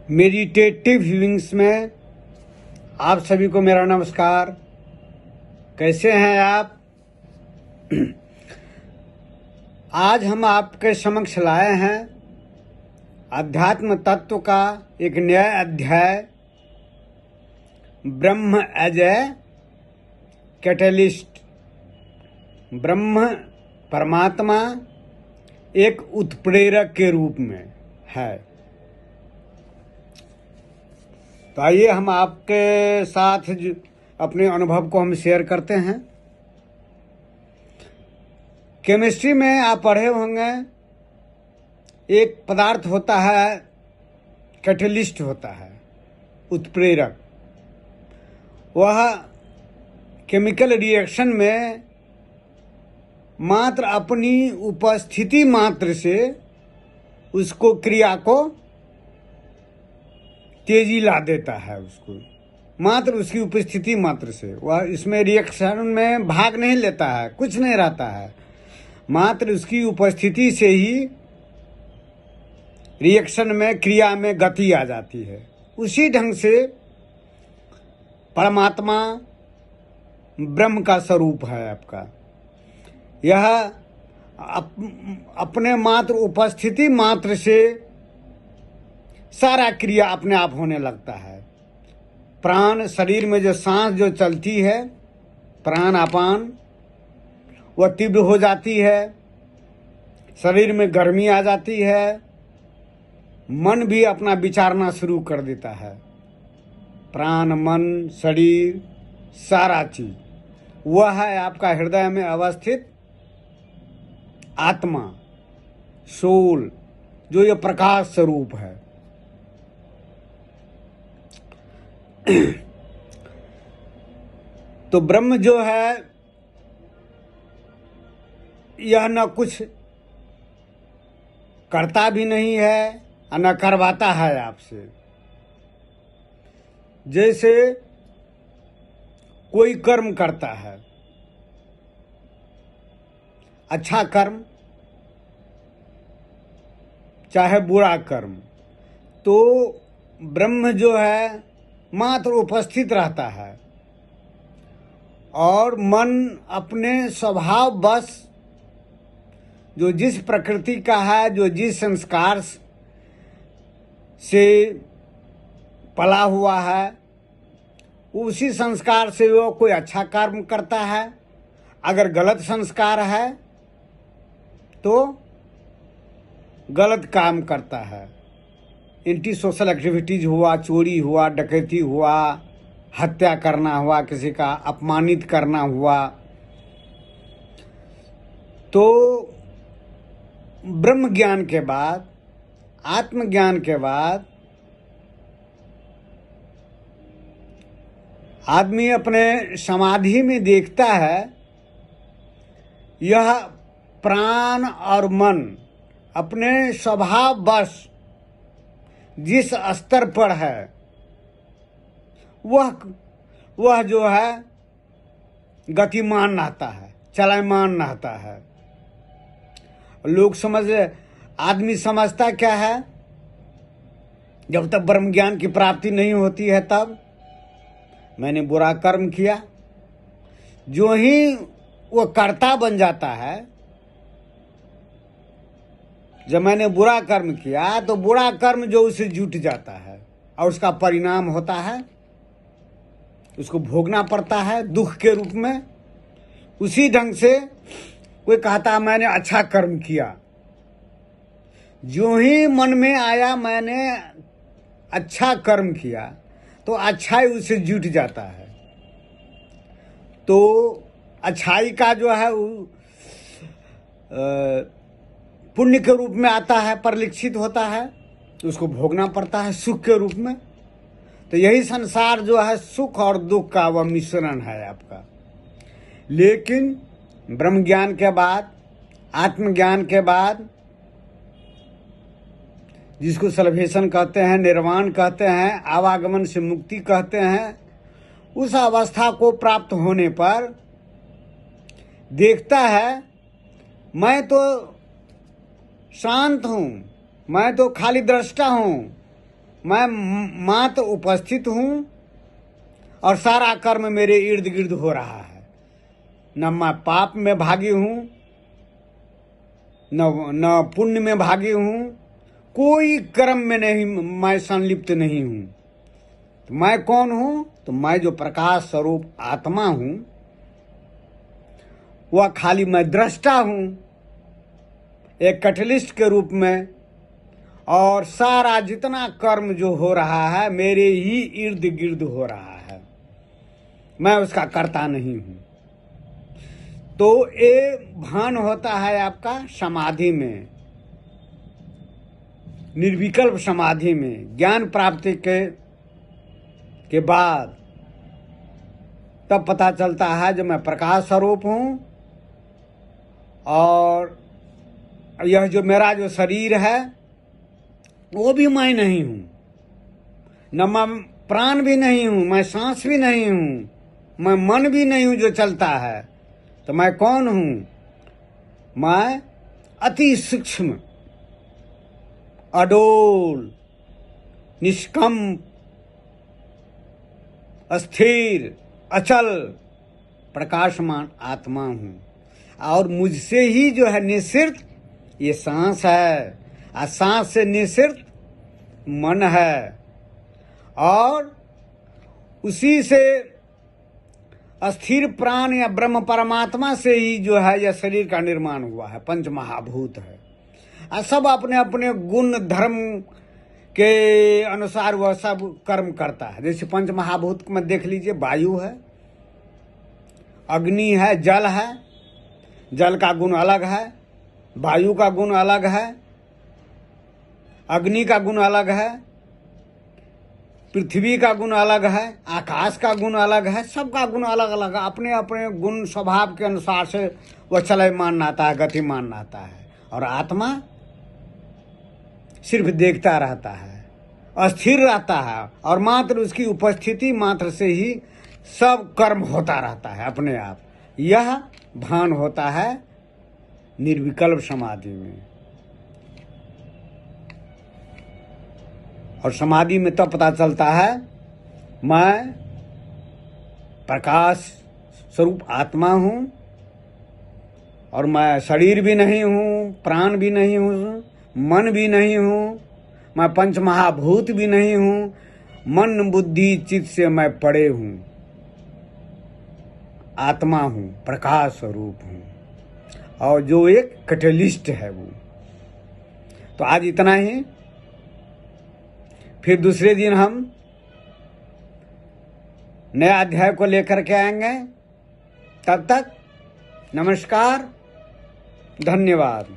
Meditative व्यूइंग्स में आप सभी को मेरा नमस्कार। कैसे हैं आप? आज हम आपके समक्ष लाए हैं अध्यात्म तत्व का एक नया अध्याय, ब्रह्म एज ए कैटलिस्ट। ब्रह्म परमात्मा एक उत्प्रेरक के रूप में है। तो आइए हम आपके साथ अपने अनुभव को हम शेयर करते हैं। केमिस्ट्री में आप पढ़े होंगे, एक पदार्थ होता है कैटलिस्ट होता है, उत्प्रेरक। वह केमिकल रिएक्शन में मात्र अपनी उपस्थिति मात्र से उसको क्रिया को तेजी ला देता है। उसको मात्र उसकी उपस्थिति मात्र से, वह इसमें रिएक्शन में भाग नहीं लेता है, कुछ नहीं रहता है। मात्र उसकी उपस्थिति से ही रिएक्शन में, क्रिया में गति आ जाती है। उसी ढंग से परमात्मा ब्रह्म का स्वरूप है आपका। यह अपने मात्र उपस्थिति मात्र से सारा क्रिया अपने आप होने लगता है। प्राण, शरीर में जो सांस जो चलती है, प्राण अपान, वह तीव्र हो जाती है। शरीर में गर्मी आ जाती है। मन भी अपना विचारना शुरू कर देता है। प्राण, मन, शरीर, सारा चीज वह है आपका हृदय में अवस्थित आत्मा, सोल, जो ये प्रकाश स्वरूप है। तो ब्रह्म जो है, यह न कुछ करता भी नहीं है और न करवाता है आपसे। जैसे कोई कर्म करता है, अच्छा कर्म चाहे बुरा कर्म, तो ब्रह्म जो है मात्र उपस्थित रहता है और मन अपने स्वभाव बस जो जिस प्रकृति का है, जो जिस संस्कार से पला हुआ है, उसी संस्कार से वो कोई अच्छा कर्म करता है। अगर गलत संस्कार है तो गलत काम करता है। एंटी सोशल एक्टिविटीज हुआ, चोरी हुआ, डकैती हुआ, हत्या करना हुआ, किसी का अपमानित करना हुआ। तो ब्रह्म ज्ञान के बाद, आत्मज्ञान के बाद आदमी अपने समाधि में देखता है, यह प्राण और मन अपने स्वभाव वश जिस स्तर पर है, वह जो है गतिमान रहता है, चलमान रहता है। लोग आदमी समझता क्या है, जब तक ब्रह्म ज्ञान की प्राप्ति नहीं होती है तब मैंने बुरा कर्म किया। जो ही वो कर्ता बन जाता है, जब मैंने बुरा कर्म किया तो बुरा कर्म जो उसे जुट जाता है और उसका परिणाम होता है, उसको भोगना पड़ता है दुख के रूप में। उसी ढंग से कोई कहता मैंने अच्छा कर्म किया, जो ही मन में आया मैंने अच्छा कर्म किया, तो अच्छाई उसे जुट जाता है। तो अच्छाई का जो है पुण्य के रूप में आता है, परिलक्षित होता है, तो उसको भोगना पड़ता है सुख के रूप में। तो यही संसार जो है सुख और दुख का वह मिश्रण है आपका। लेकिन ब्रह्म ज्ञान के बाद, आत्मज्ञान के बाद, जिसको सल्वेशन कहते हैं, निर्वाण कहते हैं, आवागमन से मुक्ति कहते हैं, उस अवस्था को प्राप्त होने पर देखता है मैं तो शांत हूँ, मैं तो खाली दृष्टा हूँ, मैं मात्र उपस्थित हूँ और सारा कर्म मेरे इर्द गिर्द हो रहा है। न मैं पाप में भागी हूँ, न पुण्य में भागी हूँ, कोई कर्म में नहीं, मैं संलिप्त नहीं हूँ। तो मैं कौन हूँ? तो मैं जो प्रकाश स्वरूप आत्मा हूँ, वह खाली मैं दृष्टा हूँ, एक कैटलिस्ट के रूप में। और सारा जितना कर्म जो हो रहा है मेरे ही इर्द गिर्द हो रहा है, मैं उसका कर्ता नहीं हूँ। तो ये भान होता है आपका समाधि में, निर्विकल्प समाधि में, ज्ञान प्राप्ति के बाद तब पता चलता है जो मैं प्रकाश स्वरूप हूँ और यह जो मेरा जो शरीर है वो भी मैं नहीं हूँ, न मैं प्राण भी नहीं हूँ, मैं सांस भी नहीं हूँ, मैं मन भी नहीं हूँ जो चलता है। तो मैं कौन हूँ? मैं अति सूक्ष्म, अडोल, निष्कंप, अस्थिर, अचल, प्रकाशमान आत्मा हूँ। और मुझसे ही जो है निःसृत ये सांस है, और सांस से निःसृत मन है, और उसी से अस्थिर प्राण या ब्रह्म परमात्मा से ही जो है यह शरीर का निर्माण हुआ है, पंच महाभूत है। और सब अपने अपने गुण धर्म के अनुसार वह सब कर्म करता है। जैसे पंच महाभूत में देख लीजिए, वायु है, अग्नि है, जल है, जल का गुण अलग है, वायु का गुण अलग है, अग्नि का गुण अलग है, पृथ्वी का गुण अलग है, आकाश का गुण अलग है, सबका गुण अलग अलग है। अपने अपने गुण स्वभाव के अनुसार से वह चलयमान रहता है, गतिमान रहता है। और आत्मा सिर्फ देखता रहता है, अस्थिर रहता है, और मात्र उसकी उपस्थिति मात्र से ही सब कर्म होता रहता है अपने आप। यह भान होता है निर्विकल्प समाधि में। और समाधि में तब पता चलता है मैं प्रकाश स्वरूप आत्मा हूँ, और मैं शरीर भी नहीं हूँ, प्राण भी नहीं हूँ, मन भी नहीं हूँ, मैं पंच महाभूत भी नहीं हूँ, मन बुद्धि चित्त से मैं पड़े हूँ, आत्मा हूँ, प्रकाश स्वरूप हूँ, और जो एक कैटलिस्ट है वो। तो आज इतना ही, फिर दूसरे दिन हम नया अध्याय को लेकर के आएंगे। तब तक नमस्कार, धन्यवाद।